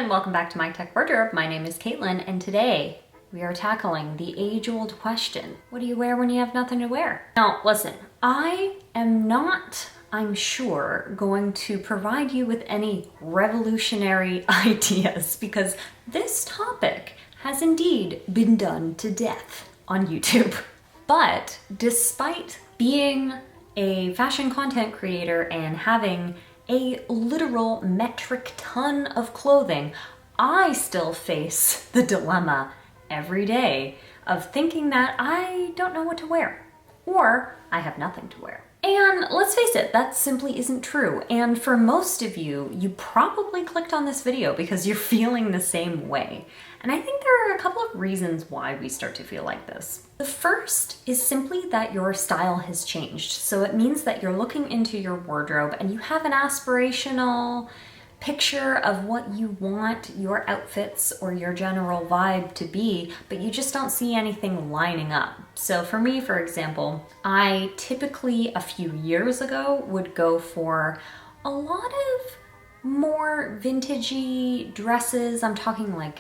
and welcome back to My Tech Wardrobe. My name is Caitlin, and today we are tackling the age-old question: what do you wear when you have nothing to wear? Now, listen, I am not, I'm sure, going to provide you with any revolutionary ideas because this topic has indeed been done to death on YouTube. But despite being a fashion content creator and having a literal metric ton of clothing, I still face the dilemma every day of thinking that I don't know what to wear or I have nothing to wear. And let's face it, that simply isn't true. And for most of you, you probably clicked on this video because you're feeling the same way. And I think there are a couple of reasons why we start to feel like this. The first is simply that your style has changed. So it means that you're looking into your wardrobe and you have an aspirational picture of what you want your outfits or your general vibe to be, but you just don't see anything lining up. So for me, for example, I typically a few years ago would go for a lot of more vintagey dresses. I'm talking like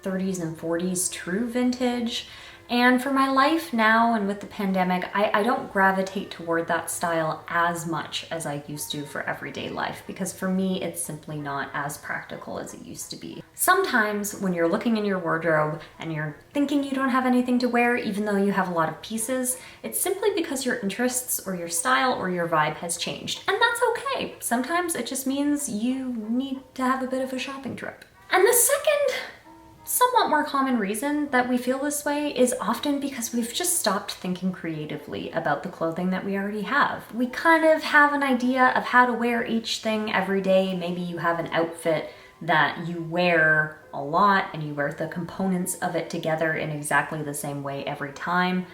30s and 40s true vintage. And for my life now and with the pandemic, I don't gravitate toward that style as much as I used to for everyday life because for me, it's simply not as practical as it used to be. Sometimes when you're looking in your wardrobe and you're thinking you don't have anything to wear, even though you have a lot of pieces, it's simply because your interests or your style or your vibe has changed. And that's okay. Sometimes it just means you need to have a bit of a shopping trip. And the second, somewhat more common reason that we feel this way is often because we've just stopped thinking creatively about the clothing that we already have. We kind of have an idea of how to wear each thing every day. Maybe you have an outfit that you wear a lot and you wear the components of it together in exactly the same way every time.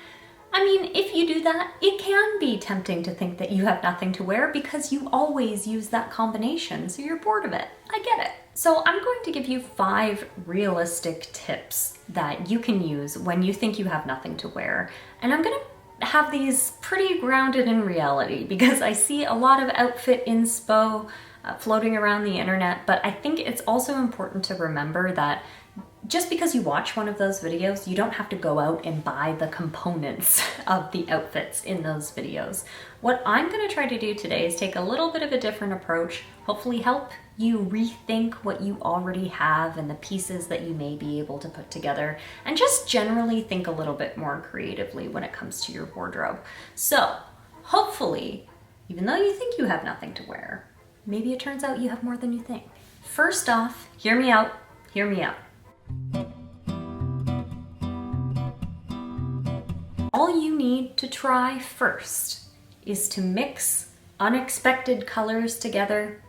I mean, if you do that, it can be tempting to think that you have nothing to wear because you always use that combination, so you're bored of it. I get it. So I'm going to give you 5 realistic tips that you can use when you think you have nothing to wear. And I'm gonna have these pretty grounded in reality because I see a lot of outfit inspo floating around the internet, but I think it's also important to remember that just because you watch one of those videos, you don't have to go out and buy the components of the outfits in those videos. What I'm gonna try to do today is take a little bit of a different approach, hopefully help you rethink what you already have and the pieces that you may be able to put together, and just generally think a little bit more creatively when it comes to your wardrobe. So hopefully, even though you think you have nothing to wear, maybe it turns out you have more than you think. First off, hear me out, hear me out. All you need to try first is to mix unexpected colors together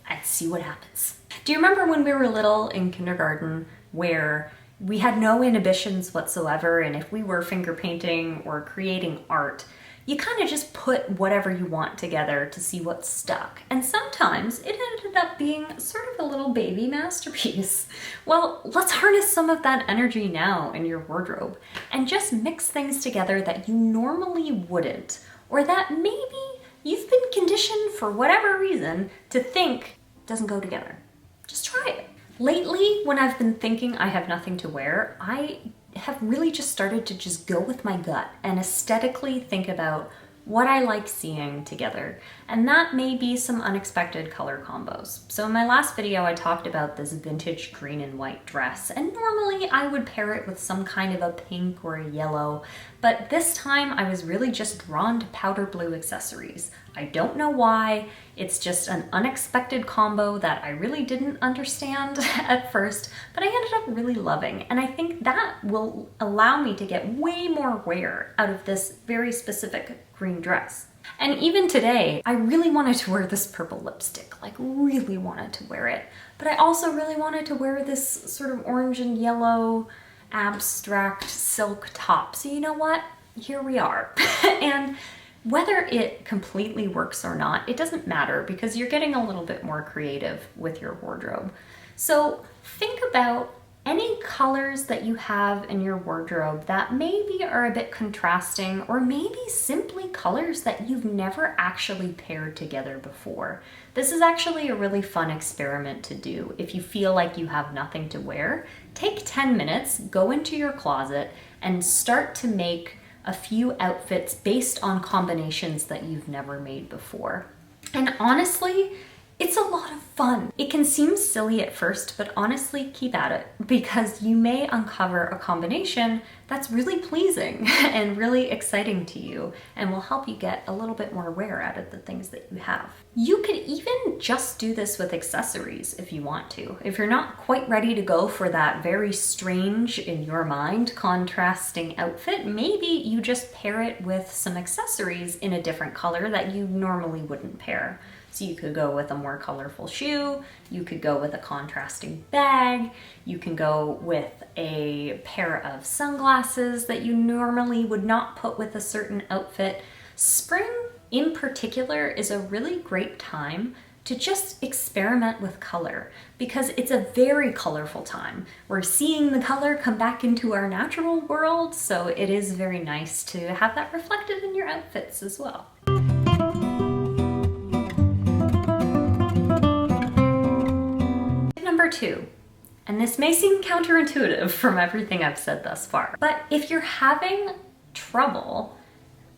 and see what happens. Do you remember when we were little in kindergarten where we had no inhibitions whatsoever, and if we were finger painting or creating art, you kind of just put whatever you want together to see what stuck. And sometimes it ended up being sort of a little baby masterpiece. Well, let's harness some of that energy now in your wardrobe and just mix things together that you normally wouldn't, or that maybe you've been conditioned for whatever reason to think doesn't go together. Just try it. Lately, when I've been thinking I have nothing to wear, I have really just started to just go with my gut and aesthetically think about what I like seeing together. And that may be some unexpected color combos. So in my last video, I talked about this vintage green and white dress, and normally I would pair it with some kind of a pink or a yellow, but this time I was really just drawn to powder blue accessories. I don't know why, it's just an unexpected combo that I really didn't understand at first, but I ended up really loving. And I think that will allow me to get way more wear out of this very specific green dress. And even today, I really wanted to wear this purple lipstick, like really wanted to wear it. But I also really wanted to wear this sort of orange and yellow abstract silk top. So you know what? Here we are. And whether it completely works or not, it doesn't matter because you're getting a little bit more creative with your wardrobe. So think about Any colors that you have in your wardrobe that maybe are a bit contrasting, or maybe simply colors that you've never actually paired together before. This is actually a really fun experiment to do. If you feel like you have nothing to wear, take 10 minutes, go into your closet, and start to make a few outfits based on combinations that you've never made before. And honestly, it's a lot of fun. It can seem silly at first, but honestly, keep at it, because you may uncover a combination that's really pleasing and really exciting to you and will help you get a little bit more wear out of the things that you have. You could even just do this with accessories if you want to. If you're not quite ready to go for that very strange, in your mind, contrasting outfit, maybe you just pair it with some accessories in a different color that you normally wouldn't pair. So you could go with a more colorful shoe, you could go with a contrasting bag, you can go with a pair of sunglasses that you normally would not put with a certain outfit. Spring in particular is a really great time to just experiment with color, because it's a very colorful time. We're seeing the color come back into our natural world, so it is very nice to have that reflected in your outfits as well. Number 2, and this may seem counterintuitive from everything I've said thus far, but if you're having trouble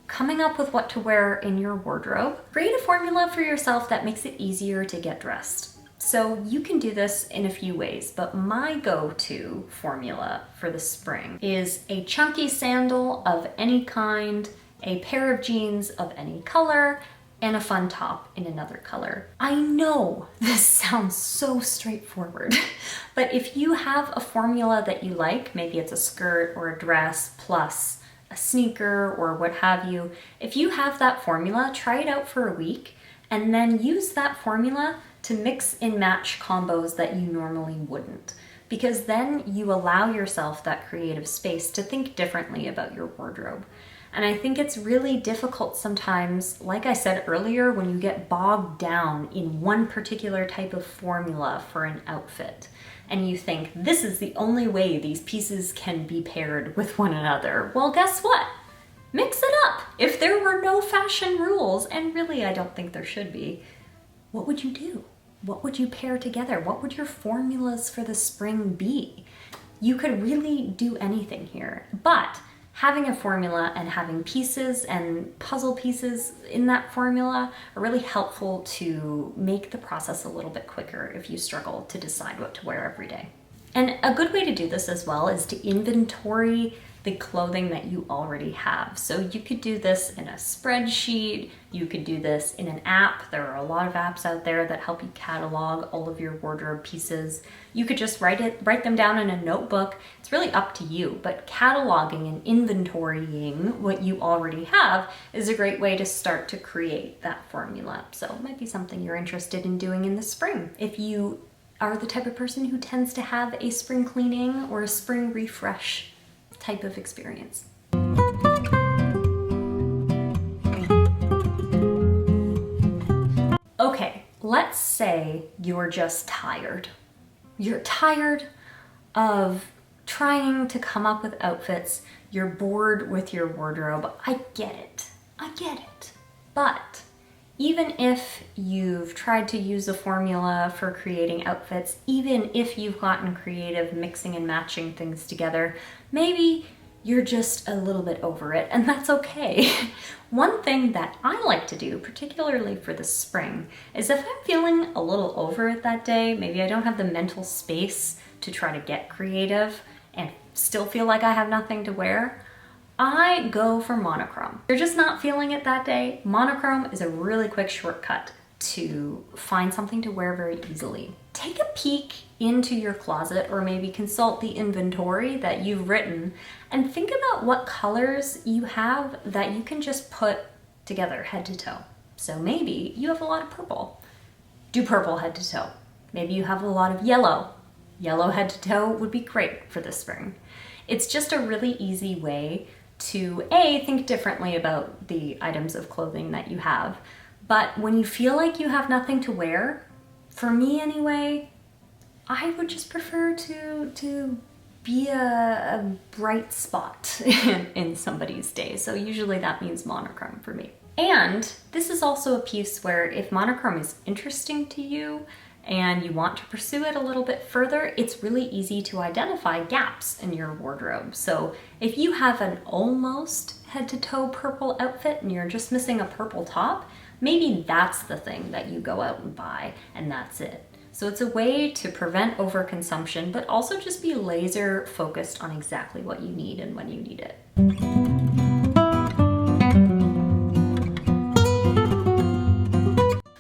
coming up with what to wear in your wardrobe, create a formula for yourself that makes it easier to get dressed. So you can do this in a few ways, but my go-to formula for the spring is a chunky sandal of any kind, a pair of jeans of any color, and a fun top in another color. I know this sounds so straightforward, but if you have a formula that you like, maybe it's a skirt or a dress plus a sneaker or what have you, if you have that formula, try it out for a week and then use that formula to mix and match combos that you normally wouldn't, because then you allow yourself that creative space to think differently about your wardrobe. And I think it's really difficult sometimes, like I said earlier, when you get bogged down in one particular type of formula for an outfit, and you think, this is the only way these pieces can be paired with one another. Well, guess what? Mix it up. If there were no fashion rules, and really I don't think there should be, what would you do? What would you pair together? What would your formulas for the spring be? You could really do anything here, but having a formula and having pieces and puzzle pieces in that formula are really helpful to make the process a little bit quicker if you struggle to decide what to wear every day. And a good way to do this as well is to inventory the clothing that you already have. So you could do this in a spreadsheet, you could do this in an app. There are a lot of apps out there that help you catalog all of your wardrobe pieces. You could just write them down in a notebook. It's really up to you, but cataloging and inventorying what you already have is a great way to start to create that formula. So it might be something you're interested in doing in the spring. If you are the type of person who tends to have a spring cleaning or a spring refresh type of experience. Okay, let's say you're just tired. You're tired of trying to come up with outfits. You're bored with your wardrobe. I get it. I get it. But even if you've tried to use a formula for creating outfits, even if you've gotten creative mixing and matching things together, maybe you're just a little bit over it, and that's okay. One thing that I like to do, particularly for the spring, is if I'm feeling a little over it that day, maybe I don't have the mental space to try to get creative and still feel like I have nothing to wear, I go for monochrome. If you're just not feeling it that day, monochrome is a really quick shortcut to find something to wear very easily. Take a peek into your closet, or maybe consult the inventory that you've written and think about what colors you have that you can just put together head to toe. So maybe you have a lot of purple. Do purple head to toe. Maybe you have a lot of yellow. Yellow head to toe would be great for the spring. It's just a really easy way to think differently about the items of clothing that you have. But when you feel like you have nothing to wear, for me anyway, I would just prefer to be a bright spot in somebody's day. So usually that means monochrome for me. And this is also a piece where if monochrome is interesting to you and you want to pursue it a little bit further, it's really easy to identify gaps in your wardrobe. So if you have an almost head to toe purple outfit and you're just missing a purple top, maybe that's the thing that you go out and buy and that's it. So it's a way to prevent overconsumption, but also just be laser focused on exactly what you need and when you need it.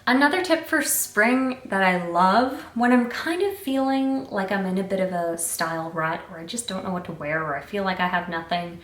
Another tip for spring that I love when I'm kind of feeling like I'm in a bit of a style rut or I just don't know what to wear or I feel like I have nothing,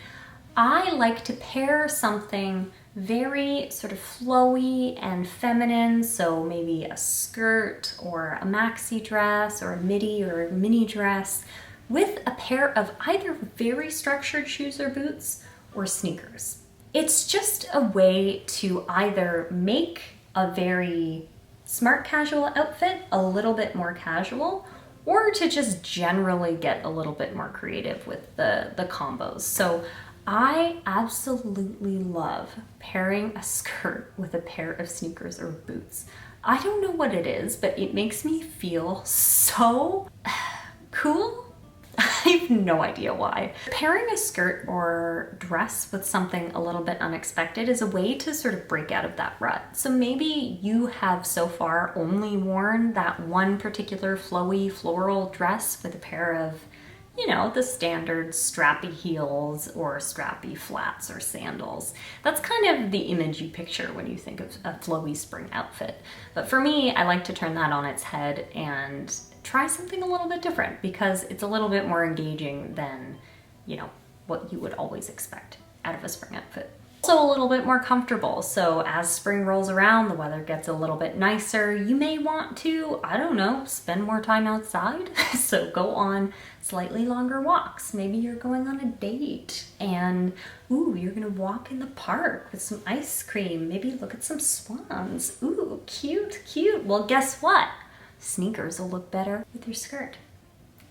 I like to pair something very sort of flowy and feminine, so maybe a skirt or a maxi dress or a midi or a mini dress with a pair of either very structured shoes or boots or sneakers. It's just a way to either make a very smart casual outfit a little bit more casual, or to just generally get a little bit more creative with the combos. So I absolutely love pairing a skirt with a pair of sneakers or boots. I don't know what it is, but it makes me feel so cool. I have no idea why. Pairing a skirt or dress with something a little bit unexpected is a way to sort of break out of that rut. So maybe you have so far only worn that one particular flowy floral dress with a pair of, you know, the standard strappy heels or strappy flats or sandals. That's kind of the image you picture when you think of a flowy spring outfit. But for me, I like to turn that on its head and try something a little bit different because it's a little bit more engaging than, you know, what you would always expect out of a spring outfit. Also a little bit more comfortable. So as spring rolls around, the weather gets a little bit nicer. You may want to, I don't know, spend more time outside. So go on slightly longer walks. Maybe you're going on a date and ooh, you're gonna walk in the park with some ice cream. Maybe look at some swans. Ooh, cute, cute. Well, guess what? Sneakers will look better with your skirt.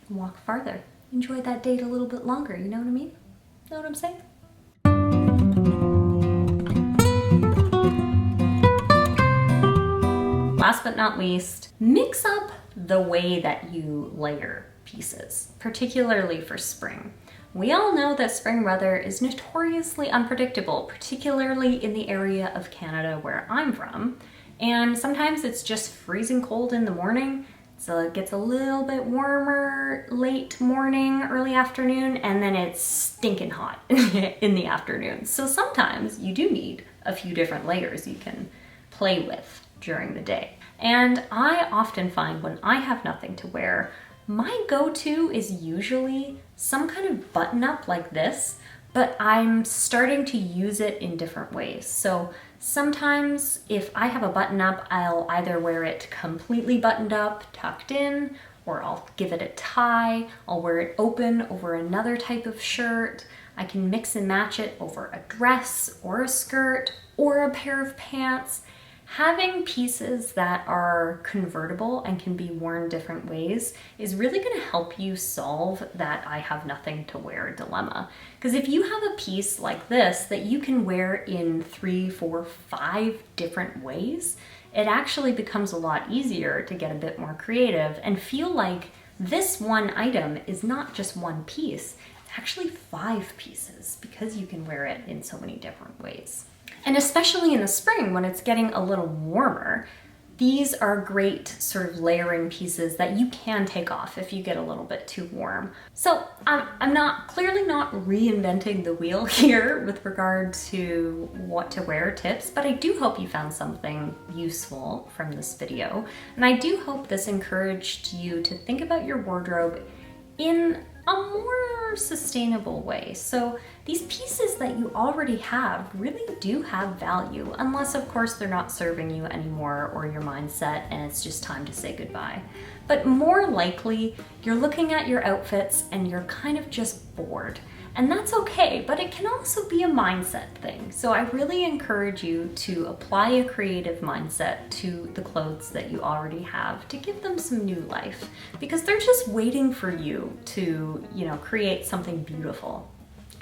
Walk farther. Enjoy that date a little bit longer, you know what I mean? Know what I'm saying? Last but not least, mix up the way that you layer pieces, particularly for spring. We all know that spring weather is notoriously unpredictable, particularly in the area of Canada where I'm from. And sometimes it's just freezing cold in the morning, so it gets a little bit warmer late morning, early afternoon, and then it's stinking hot in the afternoon. So sometimes you do need a few different layers you can play with during the day. And I often find when I have nothing to wear, my go-to is usually some kind of button-up like this, but I'm starting to use it in different ways. So sometimes if I have a button-up, I'll either wear it completely buttoned up, tucked in, or I'll give it a tie. I'll wear it open over another type of shirt. I can mix and match it over a dress or a skirt or a pair of pants. Having pieces that are convertible and can be worn different ways is really going to help you solve that I have nothing to wear dilemma. Because if you have a piece like this that you can wear in 3, 4, 5 different ways, it actually becomes a lot easier to get a bit more creative and feel like this one item is not just one piece, it's actually 5 pieces because you can wear it in so many different ways. And especially in the spring when it's getting a little warmer, these are great sort of layering pieces that you can take off if you get a little bit too warm. So I'm clearly not reinventing the wheel here with regard to what to wear tips, but I do hope you found something useful from this video. And I do hope this encouraged you to think about your wardrobe in a more sustainable way. So these pieces that you already have really do have value, unless of course they're not serving you anymore or your mindset and it's just time to say goodbye. But more likely, you're looking at your outfits and you're kind of just bored. And that's okay, but it can also be a mindset thing. So I really encourage you to apply a creative mindset to the clothes that you already have to give them some new life, because they're just waiting for you to, create something beautiful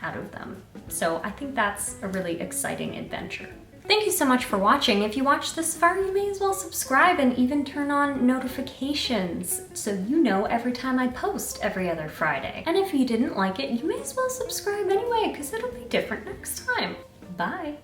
out of them. So I think that's a really exciting adventure. Thank you so much for watching. If you watched this far, you may as well subscribe and even turn on notifications so you know every time I post every other Friday. And if you didn't like it, you may as well subscribe anyway, because it'll be different next time. Bye.